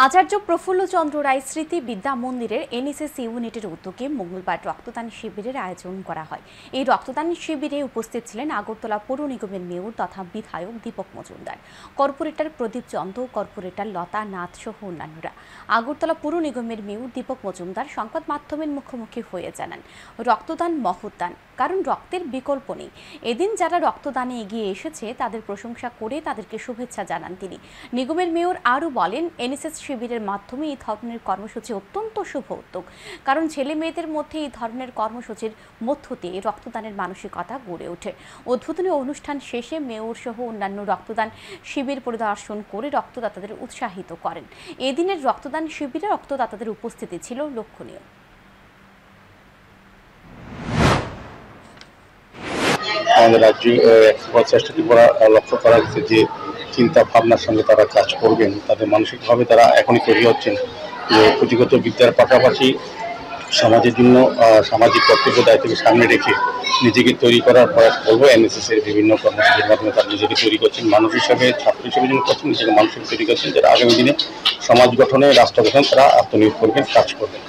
আচার্য প্রফুল্লচন্দ্র রায় স্মৃতি বিদ্যা মন্দিরের এনএসএস ইউনিটের উদ্যোগে মঙ্গলবার রক্তদান শিবিরের আয়োজন করা হয়। এই রক্তদান শিবিরে উপস্থিত ছিলেন আগরতলা পৌর নিগমের মেয়র তথা বিধায়ক দীপক মজুমদার, কর্পোরেটর প্রদীপ চন্দ, কর্পোরেটর লতা নাথ সহ অন্যান্যরা। আগরতলা পৌর নিগমের মেয়র দীপক মজুমদার সংবাদ মাধ্যমের মুখোমুখি হয়ে জানান, রক্তদান মহৎ দান, কারণ রক্তের বিকল্প নেই। এদিন যারা রক্তদানে এগিয়ে এসেছে তাদের প্রশংসা করে তাদেরকে শুভেচ্ছা জানান তিনি। নিগমের মেয়র আরও বলেন, এনএসএস শিবিরের মাধ্যমে এই ধরনের কর্মসূচি অত্যন্ত শুভ উদ্যোগ, কারণ ছেলে মেয়েদের মধ্যে এই ধরনের কর্মসূচির মধ্য দিয়ে রক্তদানের মানসিকতা গড়ে ওঠে। উদ্বোধনী অনুষ্ঠান শেষে মেয়র সহ অন্যান্য রক্তদান শিবির পরিদর্শন করে রক্তদাতাদের উৎসাহিত করেন। এদিনের রক্তদান শিবিরে রক্তদাতাদের উপস্থিতি ছিল লক্ষণীয়। আমাদের রাজ্যে চেষ্টাটি করা লক্ষ্য করা গেছে যে চিন্তা ভাবনার সঙ্গে তারা কাজ করবেন, তাদের মানসিকভাবে তারা এখনই তৈরি হচ্ছেন যে পুঁথিগত বিদ্যার পাশাপাশি সমাজের জন্য সামাজিক কর্তব্য দায়িত্বকে সামনে রেখে নিজেকে তৈরি করার প্রয়াস করবো। এনএসএস এর বিভিন্ন কর্মসূচির মাধ্যমে তারা নিজেকে তৈরি করছেন, মানুষ হিসাবে, ছাত্র হিসেবে যিনি করছেন, নিজেকে মানুষ হিসেবে তৈরি করছেন, যারা আগামী দিনে সমাজ গঠনে, রাষ্ট্র গঠনে তারা আত্মনিয়োগ করবেন, কাজ করবেন।